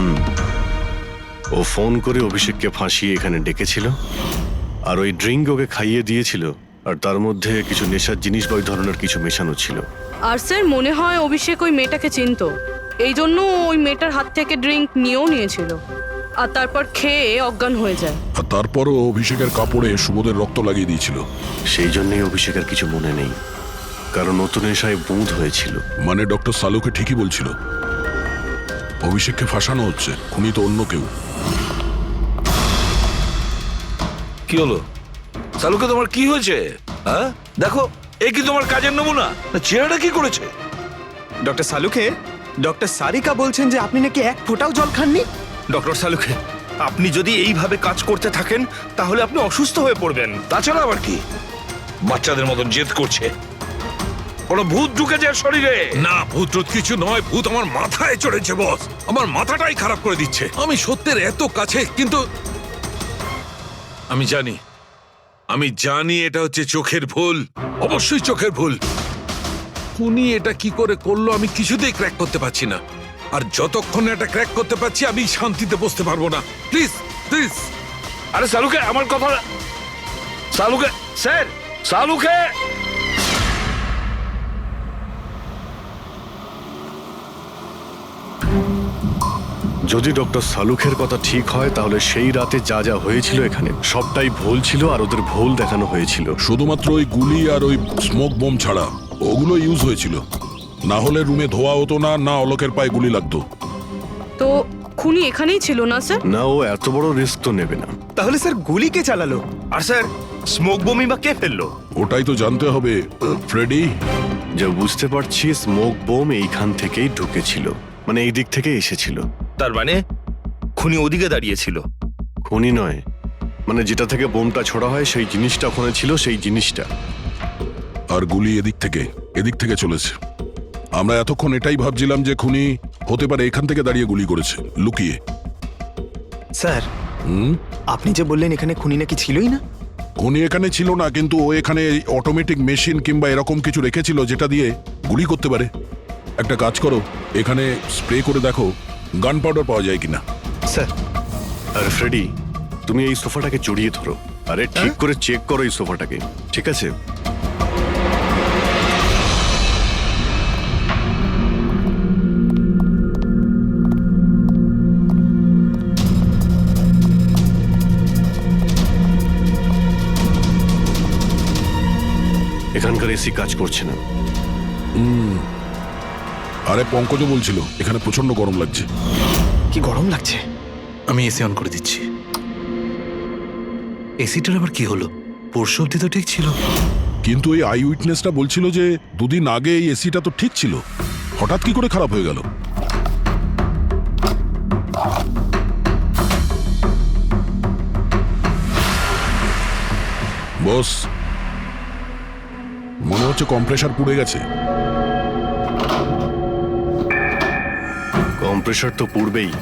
ও ফোন করে অভিষেককে ফাঁসিয়ে এখানে ডেকেছিল আর ওই ড্রিঙ্ক ওকে খাইয়ে দিয়েছিল, আর তার মধ্যে কিছু নেশার জিনিস বা ওই ধরনের কিছু মেশানো ছিল। আর স্যার মনে হয় অভিষেক ওই মেয়েটাকে চিনতো, এই জন্য ওই মেয়েটার হাত থেকে ড্রিঙ্ক নিয়েও নিয়েছিল আর তারপর খেয়ে অজ্ঞান হয়ে যায়। আর তারপরও অভিষেকের কাপড়ে সুবোধের রক্ত লাগিয়ে দিয়েছিল। সেই জন্যই অভিষেকের কিছু মনে নেই, কারণ নতুন নেশায় বুঁদ হয়েছিল। মানে ডক্টর সালুকে ঠিকই বলছিল, অভিষেককে ফাঁসানো হচ্ছে, খুনি তো অন্য কেউ। কি হলো সালুকে, তোমার কি হয়েছে? হ্যাঁ দেখো, এ কি তোমার কাজের নমুনা? চেহারাটা কি করেছে? ডক্টর সালুকে, ডক্টর সারিকা বলছেন যে আপনি নাকি এক ফোঁটাও জল খাননি। ডক্টর সালুকে, আপনি যদি এইভাবে কাজ করতে থাকেন তাহলে আপনি অসুস্থ হয়ে পড়বেন। তাছাড়া আবার কি বাচ্চাদের মতন জেদ করছে? কোনো ভূত ঢুকেছে শরীরে? না, ভূত টুত কিছু নয়, ভূত আমার মাথায় চড়েছে বস, আমার মাথাটাই খারাপ করে দিচ্ছে। আমি সত্যের এত কাছে, কিন্তু আমি জানি এটা হচ্ছে চোখের ভুল, অবশ্যই চোখের ভুল। উনি এটা কি করে করলো আমি কিছুতেই ক্র্যাক করতে পারছি না, আর যতক্ষণ এটা ক্র্যাক করতে পারছি আমি শান্তিতে বসতে পারবো না। Please please. আরে সালুকে, আমার কথা, সালুকে স্যার, সালুকে। যদি ডক্টর সালুখের কথা ঠিক হয় তাহলে সেই রাতে যা যা হয়েছিল এখানে সবটাই ভুল ছিল, আর ওদের ভুল দেখানো হয়েছিল। শুধুমাত্র ওই গুলি আর ওই স্মোক বোম ছাড়া ওগুলো ইউজ হয়েছিল, না হলে রুমে ধোয়া হতো না, না অলোকের পায়ে গুলি লাগতো। তো খুনি এখানেই ছিল না স্যার? না, ও এত বড় রিস্ক তো নেবে না। তাহলে স্যার গুলি কে চালালো? আর স্যার স্মোক বোমই বা কে ফেললো? ওটাই তো জানতে হবে ফ্রেডি। যা বুঝতে পারছি স্মোক বোম এইখান থেকেই ঢুকেছিল, মানে এই দিক থেকে এসেছিল। তার মানে খুনি ওদিকে দাঁড়িয়েছিল? খুনি নয়, মানে যেটা থেকে বোমটা ছোড়া হয় সেই জিনিসটা ওখানে ছিল, সেই জিনিসটা। আর গুলি এদিক থেকে চলেছে। আমরা এতক্ষণ এটাই ভাবছিলাম যে খুনি হতে পারে এখান থেকে দাঁড়িয়ে গুলি করেছে লুকিয়ে। স্যার আপনি যে বললেন এখানে খুনি নাকি ছিলই না? খুনি এখানে ছিল না, কিন্তু ও এখানে অটোমেটিক মেশিন কিংবা এরকম কিছু রেখেছিল যেটা দিয়ে গুলি করতে পারে। একটা কাজ করো, এখানে স্প্রে করে দেখো গান পাউডার পাওয়া যায় কিনা। স্যার। আর ফ্রেডি, তুমি এই সোফাটাকে জড়িয়ে ধরো, আরে ঠিক করে চেক করো এই সোফাটাকে, ঠিক আছে? এখানকার এসি কাজ করছে না। আরে পঙ্কজও বলছিল এখানে প্রচন্ড গরম লাগছে। কি গরম লাগছে। আমি এসি অন করে দিচ্ছি। এসিটার আবার কি হলো? পরশু অব্দি তো ঠিক ছিল। কিন্তু এই আই উইটনেসটা বলছিল যে দুদিন আগে এই এসিটা তো ঠিক ছিল, হঠাৎ কি করে খারাপ হয়ে গেল? বস, মনে হচ্ছে কম্প্রেসার পুড়ে গেছে। কম্প্রেসার তো পূর্বেই,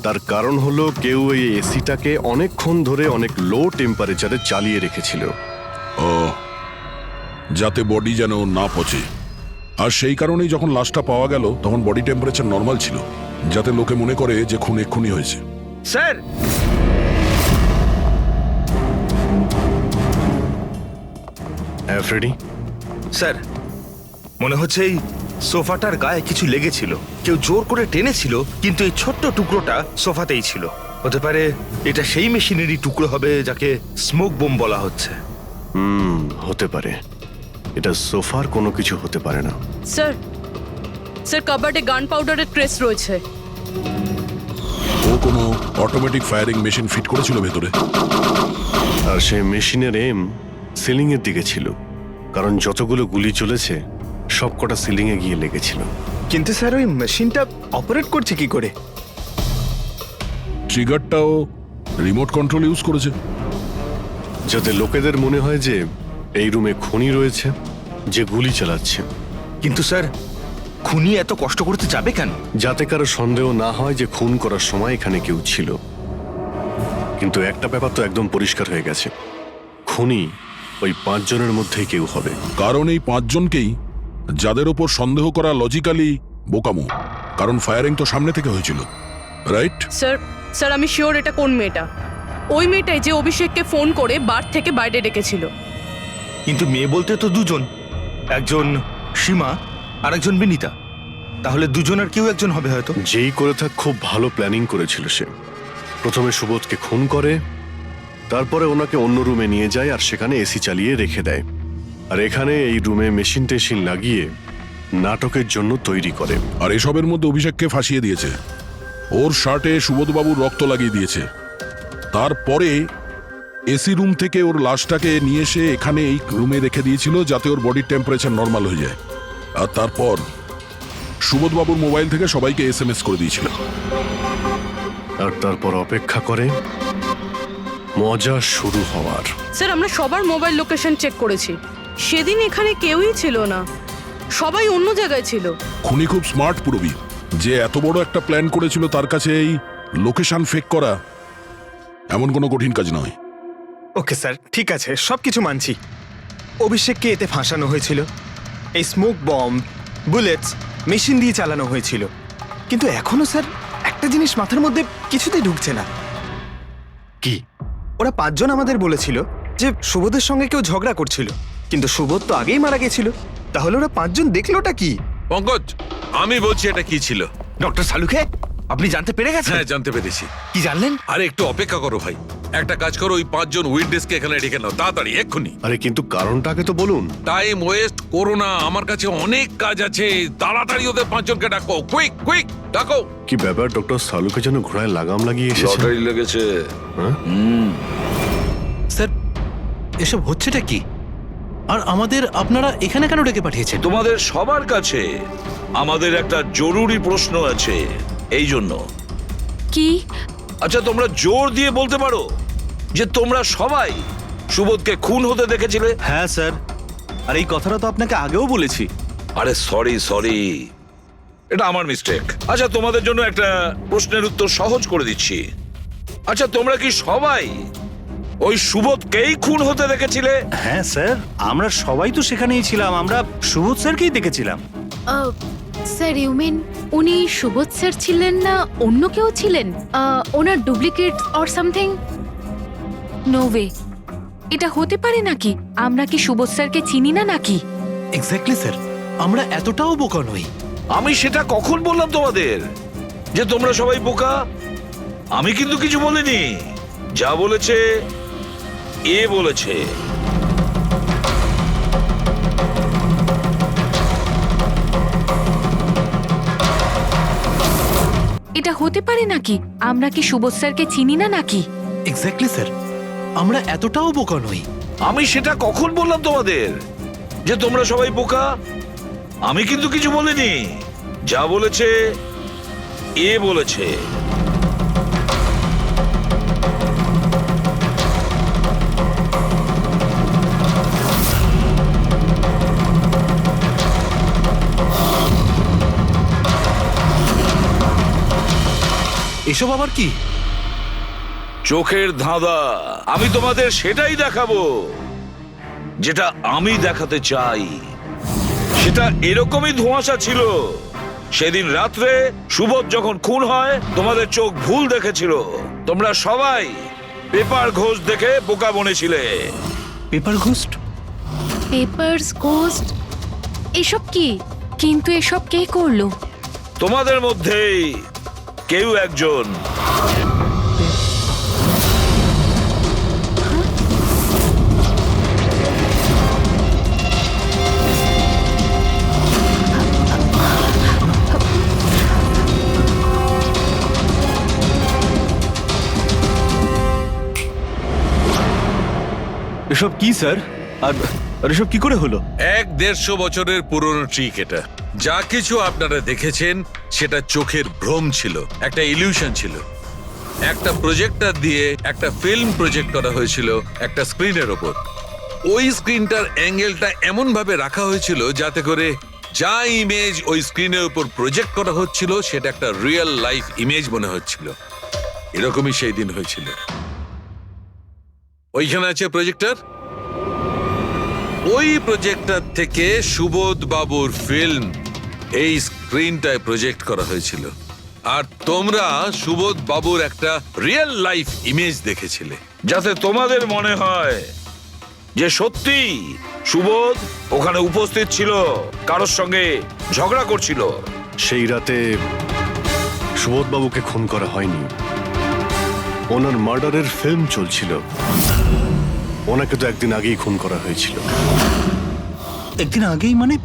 তার কারণ হলো কেউ এই এসিটাকে অনেকক্ষণ ধরে অনেক লো টেম্পারেচারে চালিয়ে রেখেছিল। ও, যাতে বডি যেন না পচে। আর সেই কারণেই যখন লাশটা পাওয়া গেল তখন বডি টেম্পারেচার নর্মাল ছিল, যাতে লোকে মনে করে যে খুন এক্ষুনি হয়েছে। স্যার, হ্যাঁ ফ্রেডি। স্যার, মনে হচ্ছে এই সোফাটার গায়ে কিছু লেগেছিল, কেউ জোর করে টেনেছিল, কিন্তু এই ছোট্ট টুকরোটা সোফাতেই ছিল। হতে পারে এটা সেই মেশিনেরই টুকরো হবে যাকে স্মোক বোম বলা হচ্ছে। হতে পারে। এটা সোফার কোনো কিছু হতে পারে না। স্যার, স্যার কাবার্ডে গান পাউডারের ট্রেস রয়েছে। ও কোনো অটোমেটিক ফায়ারিং মেশিন ফিট করেছিল ভেতরে। আর সেই মেশিনের এম সিলিং এর দিকে ছিল, কারণ যতগুলো গুলি চলেছে সবকটা সিলিং এ গিয়ে লেগেছিল। কিন্তু স্যার ওই মেশিনটা অপারেট করছে কি করে? ট্রিগারটাও রিমোট কন্ট্রোল ইউজ করেছে, যাতে লোকেদের মনে হয় যে এই রুমে খুনি রয়েছে যে গুলি চালাচ্ছে। কিন্তু স্যার, খুনি এত কষ্ট করতে যাবে কেন? যাতে কারো সন্দেহ না হয় যে খুন করার সময় এখানে কেউ ছিল। কিন্তু একটা ব্যাপার তো একদম পরিষ্কার হয়ে গেছে, খুনি ওই 5 জনের মধ্যেই কেউ হবে। কারণ এই 5 জনকেই যাদের ওপর সন্দেহ করা লজিক্যালি বোকামো, কারণ ফায়ারিং তো সামনে থেকে হয়েছিল, রাইট? স্যার, স্যার আমি শিওর এটা কোন মেয়েটা। ওই মেয়েটাই যে অভিষেককে ফোন করে বার থেকে বাইরে ডেকেছিল। কিন্তু মেয়ে বলতে তো দুজন, একজন সীমা আর একজন বিনীতা। তাহলে দুজনের কেউ একজন হবে হয়তো। যেই করে থাক খুব ভালো প্ল্যানিং করেছিল সে। প্রথমে সুবোধকে খুন করে, তারপরে ওনাকে অন্য রুমে নিয়ে যায় আর সেখানে এসি চালিয়ে রেখে দেয়। আর এখানে এই রুমে মেশিন টেশিন লাগিয়ে নাটকের জন্য তৈরি করে। আর এসবের মধ্যে অভিষেককে ফাঁসিয়ে দিয়েছে, ওর শার্টে সুবোধবাবুর রক্ত লাগিয়ে দিয়েছে। তারপরে এসি রুম থেকে ওর লাশটাকে নিয়ে এসে এখানে এই রুমে রেখে দিয়েছিল যাতে ওর বডির টেম্পারেচার নর্মাল হয়ে যায়। আর তারপর সুবোধবাবুর মোবাইল থেকে সবাইকে SMS করে দিয়েছিল। আর তারপর অপেক্ষা করে মজা শুরু হওয়ার। স্যার আমরা সবার মোবাইল লোকেশন চেক করেছি, সেদিন এখানে কেউই ছিল না, সবাই অন্য জায়গায় ছিল। খুনি খুব স্মার্ট পুরবি, যে এত বড় একটা প্ল্যান করেছিল তার কাছে এই লোকেশন ফেক করা এমন কোনো কঠিন কাজ নয়। ওকে স্যার, ঠিক আছে, সবকিছু মানছি। অভিষেককে এতে ফাঁসানো হয়েছিল, এই স্মোক বম্ব, বুলেটস মেশিন দিয়ে চালানো হয়েছিল। কিন্তু এখনো স্যার একটা জিনিস মাথার মধ্যে কিছুতেই ঢুকছে না। কি? ওরা 5 জন আমাদের বলেছিল যে সুবোধের সঙ্গে কেউ ঝগড়া করছিল, কিন্তু সুবোধ তো আগেই মারা গেছিল। তাহলে ওরা 5 জন দেখলোটা কি? পঙ্কজ, আমি বলছি এটা কি ছিল। ডক্টর সালুখে, আপনি জানতে পেরে গেছেন? হ্যাঁ, জানতে পেরেছি। কি জানলেন? আরে একটু অপেক্ষা করো ভাই, একটা কাজ করো, ওই 5 জন উইটনেসকে এখানে ডেকে নাও তাড়াতাড়ি, এক্ষুনি। আরে কিন্তু কারণটাকে তো বলুন। টাইম ওয়েস্ট করো না, আমার কাছে অনেক কাজ আছে। তাড়াতাড়ি ওদের 5 জনকে ডাকো, কুইক কুইক ডাকো। কি ব্যাপার, ডক্টর সালুকে যেন ঘোড়ায় লাগাম লাগিয়ে এসেছে। লটারি লেগেছে। স্যার, এসব হচ্ছেটা কি? আর আমাদের আপনারা এখানে কেন ডেকে পাঠিয়েছেন? তোমাদের সবার কাছে আমাদের একটা জরুরি প্রশ্ন আছে, এই জন্য। কি? আচ্ছা, তোমরা জোর দিয়ে বলতে পারো যে তোমরা সবাই সুবোধকে খুন হতে দেখেছিলে? হ্যাঁ স্যার, আর এই কথাটা তো আপনাকে আগেও বলেছি। আরে সরি, এটা আমার মিস্টেক। আচ্ছা, তোমাদের জন্য একটা প্রশ্নের উত্তর সহজ করে দিচ্ছি। আচ্ছা, তোমরা কি সবাই ওই সুবোধকেই খুন হতে দেখেছিলে? হ্যাঁ স্যার, আমরা সবাই তো সেখানেই ছিলাম, আমরা সুবোধ স্যারকেই দেখেছিলাম। স্যার ইউ মিন উনি সুবোধ স্যার ছিলেন না অন্য কেউ ছিলেন? ওনার duplicate or something? No way, এটা হতে পারে নাকি? আমরা কি সুবোধ স্যারকে চিনি না নাকি? এক্স্যাক্টলি স্যার, আমরা এতটাও বোকা নই। আমি সেটা কখন বললাম তোমাদের যে তোমরা সবাই বোকা? আমি কিন্তু কিছু বলিনি, যা বলেছে এ বলেছে। এটা হতে পারে নাকি? আমরা কি সুবোধ স্যারকে চিনি না নাকি? এক্স্যাক্টলি স্যার, আমরা এতটাও বোকা নই। আমি সেটা কখন বললাম তোমাদের যে তোমরা সবাই বোকা? আমি কিন্তু কিছু বলিনি। যা বলেছে এ বলেছে। এসব আবার কি? চোখের ধাঁধা। আমি তোমাদের সেটাই দেখাবো যেটা আমি দেখাতে চাই। সেটা এরকমই ধোঁয়াশা ছিল। সেদিন রাত্রে সুবোধ যখন খুন হয় তোমাদের চোখ ভুল দেখেছিল। তোমরা সবাই পেপার ঘোষ দেখে বোকা বনেছিলে। Pepper ghost? পেপারস গোস্ট এসব কি? কিন্তু এসব কে করলো? তোমাদের মধ্যেই কেউ একজন। এসব কি স্যার? আর এসব কি করে হলো? 150 বছরের পুরনো ট্রিক এটা। যা কিছু আপনারা দেখেছেন সেটা চোখের ভ্রম ছিল, একটা ইলিউশন ছিল। একটা প্রজেক্টর দিয়ে একটা ফিল্ম প্রজেক্ট করা হয়েছিল একটা স্ক্রিনের ওপর। ওই স্ক্রিনটার অ্যাঙ্গেলটা এমন ভাবে রাখা হয়েছিল যাতে করে যা ইমেজ ওই স্ক্রিনের উপর প্রজেক্ট করা হচ্ছিল সেটা একটা রিয়েল লাইফ ইমেজ মনে হচ্ছিল। এরকমই সেই দিন হয়েছিল। ওইখানে আছে প্রজেক্টর। ওই প্রজেক্টর থেকে সুবোধ বাবুর ফিল্ম এই স্ক্রিনটায় প্রজেক্ট করা হয়েছিল। আর তোমরা সুবোধ বাবুর একটা রিয়েল লাইফ ইমেজ দেখেছিলে। যাতে তোমাদের মনে হয় যে সত্যি সুবোধ ওখানে উপস্থিত ছিল, কারোর সঙ্গে ঝগড়া করছিল। সেই রাতে সুবোধবাবুকে খুন করা হয়নি, ওনার মার্ডারের ফিল্ম চলছিল। ওনাকে তো একদিন আগেই খুন করা হয়েছিল। একদিন আগেই মানে?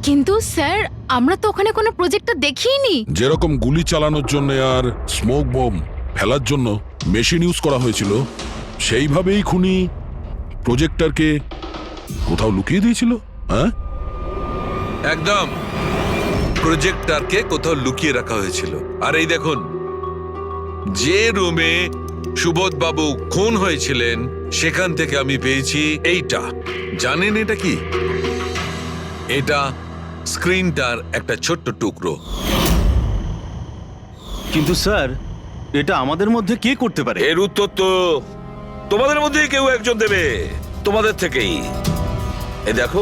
কিন্তু স্যার আমরা তো ওখানে কোনো প্রজেক্টর দেখিনি। যেরকম গুলি চালানোর জন্য আর স্মোক বম ফেলার জন্য মেশিন ইউজ করা হয়েছিল, সেইভাবেই খুনি প্রজেক্টরকে কোথাও লুকিয়ে দিয়েছিল। হ্যাঁ, একদম। প্রজেক্টরকে কোথাও লুকিয়ে রাখা হয়েছিল। আর এই দেখুন, যে রুমে সুবোধ বাবু খুন হয়েছিলেন সেখান থেকে আমি পেয়েছি এইটা। জানেন এটা কি? এটা স্ক্রিনটার একটা ছোট্ট টুকরো। কিন্তু স্যার, এটা আমাদের মধ্যে কে করতে পারে? এর উত্তর তো তোমাদের মধ্যেই কেউ একজন দেবে, তোমাদের থেকেই। এ দেখো,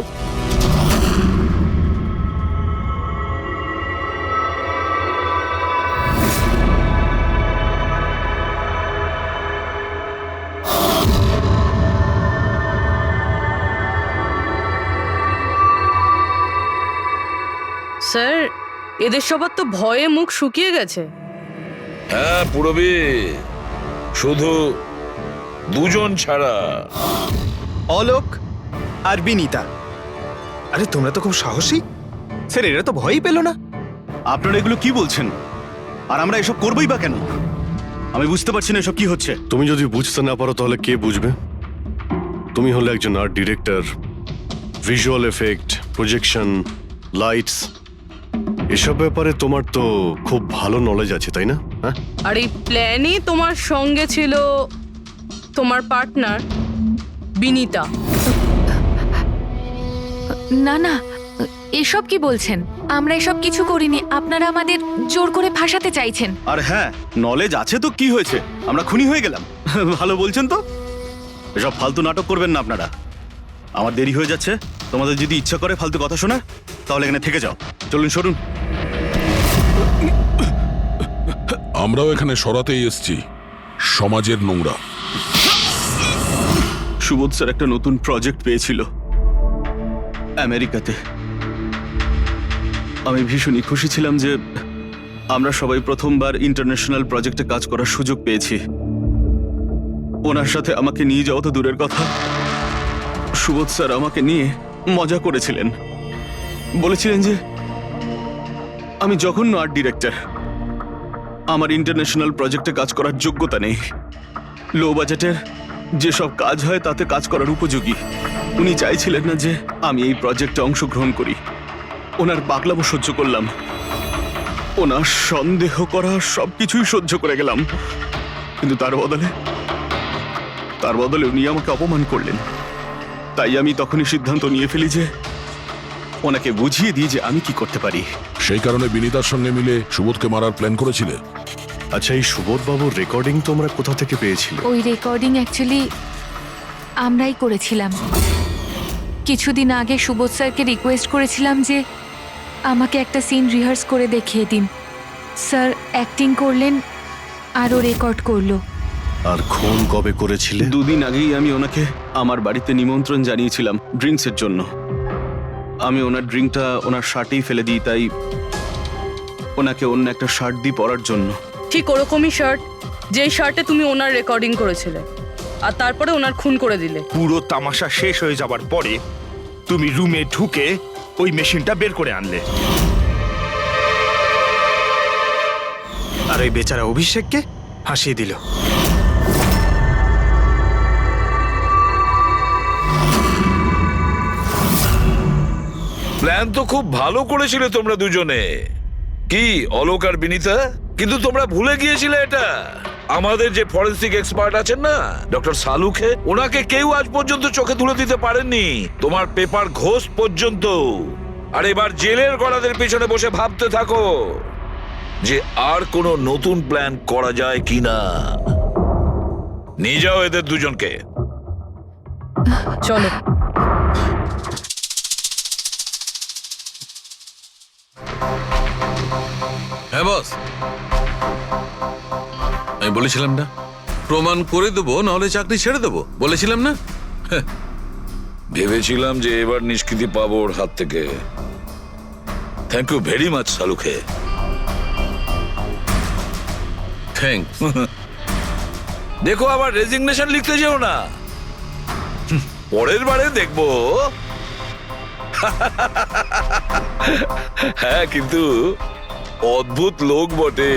স্যার এদের সবার তো ভয়ে মুখ শুকিয়ে গেছে। হ্যাঁ পুরবি, শুধু দুজন ছাড়া। অলোক আর বিনীতা। আরে তোমরা তো খুব সাহসী। স্যার এরা তো ভয়ই পেল না। আপনারা এগুলো কি বলছেন? আর আমরা এসব করবোই বা কেন? আমি বুঝতে পারছি না এসব কি হচ্ছে। তুমি যদি বুঝতে না পারো তাহলে কে বুঝবে? তুমি হলে একজন art director. Visual effect, projection, lights, এসব ব্যাপারে তোমার তো খুব ভালো নলেজ আছে, তাই না? হ্যাঁ, আর এই প্ল্যানে তোমার সঙ্গে ছিল তোমার পার্টনার বিনীতা। না না, এসব কি বলছেন? আমরা এসব কিছু করিনি। আপনারা আমাদের জোর করে ফাঁসাতে চাইছেন। আর হ্যাঁ, নলেজ আছে তো কি হয়েছে? আমরা খুনি হয়ে গেলাম। ভালো বলছেন তো। এসব ফালতু নাটক করবেন না আপনারা। আমার দেরি হয়ে যাচ্ছে। তোমাদের যদি ইচ্ছা করে ফালতু কথা শোনা, তাহলে এখানে থেকে যাও। চলুন, সরুন। আমরাও এখানে সরাতেই এসছি সমাজের নোংরা। সুবোধ স্যার একটা নতুন প্রজেক্ট পেয়েছিল আমেরিকাতে। আমি ভীষণই খুশি ছিলাম যে আমরা সবাই প্রথমবার ইন্টারন্যাশনাল প্রজেক্টে কাজ করার সুযোগ পেয়েছি। ওনার সাথে আমাকে নিয়ে যাওয়া তো দূরের কথা, সুবোধ স্যার আমাকে নিয়ে মজা করেছিলেন। বলেছিলেন যে আমি জঘন্য আর্ট ডিরেক্টর, আমার ইন্টারন্যাশনাল প্রজেক্টে কাজ করার যোগ্যতা নেই। লো বাজেটের যেসব কাজ হয় তাতে কাজ করার উপযোগী। উনি চাইছিলেন না যে আমি এই প্রজেক্টে অংশগ্রহণ করি। ওনার পাগলামো সহ্য করলাম, ওনার সন্দেহ করা সবকিছুই সহ্য করে গেলাম, কিন্তু তার বদলে উনি আমাকে অপমান করলেন। তাই আমি তখনই সিদ্ধান্ত নিয়ে ফেলি যে ওনাকে বুঝিয়ে দিই যে আমি কি করতে পারি। সেই কারণে বিনীতার সঙ্গে মিলে সুবোধকে মারার প্ল্যান করেছিলে? আচ্ছা, এই সুবোধ বাবুর রেকর্ডিং তোমরা কোথা থেকে পেয়েছিলে? ওই রেকর্ডিং অ্যাকচুয়ালি আমরাই করেছিলাম। কিছুদিন আগে সুবোধ স্যারকে রিকোয়েস্ট করেছিলাম যে আমাকে একটা সিন রিহার্স করে দেখিয়ে দিন। স্যার অ্যাক্টিং করলেন আর ও রেকর্ড করলো। আর খুন কবে করেছিলে? 2 দিন আগেই আমি ওনাকে আমার বাড়িতে নিমন্ত্রণ জানিয়েছিলাম ড্রিঙ্কসের জন্য। আমি ওনার ড্রিঙ্কটা ওনার শার্টেই ফেলে দিই, তাই ওনাকে অন্য একটা শার্ট দিই পরার জন্য। ঠিক ওরকমই শার্ট যেই শার্টে তুমি ওনার রেকর্ডিং করেছিলে, আর তারপরে ওনার খুন করে দিলে। পুরো তামাশা শেষ হয়ে যাবার পরে তুমি রুমে ঢুকে ওই মেশিনটা বের করে আনলে। আর ওই বেচারা অভিষেককে ফাঁসিয়ে দিল। প্ল্যান তো খুব ভালো করেছিলে তোমরা দুজনে, কি অলোক আর বিনীতা, কিন্তু তোমরা ভুলে গিয়েছিলে এটা। আমাদের যে ফরেন্সিক এক্সপার্ট আছেন না, ডক্টর সালুখে, ওনাকে কেউ আজ পর্যন্ত চোখে তুলে দিতে পারেননি, তোমার পেপার ঘোষ পর্যন্ত। আর এবার জেলের গড়াদের পেছনে বসে ভাবতে থাকো যে আর কোনো নতুন প্ল্যান করা যায় কিনা। নিয়ে যাও এদের দুজনকে। চলো। হ্যাঁ বস, আমি বলেছিলাম না প্রমাণ করে দেবো, নাহলে চাকরি ছেড়ে দেবো, বলেছিলাম না? ভেবেছিলাম যে এবার নিষ্কৃতি পাবো ওর হাত থেকে। থ্যাংক ইউ ভেরি মাচ সালুখে। থ্যাংকস। দেখো আবার রেজিগনেশন লিখতে যেও না, পরের বারে দেখবো। হ্যাঁ, কিন্তু অদ্ভুত লোক বটে।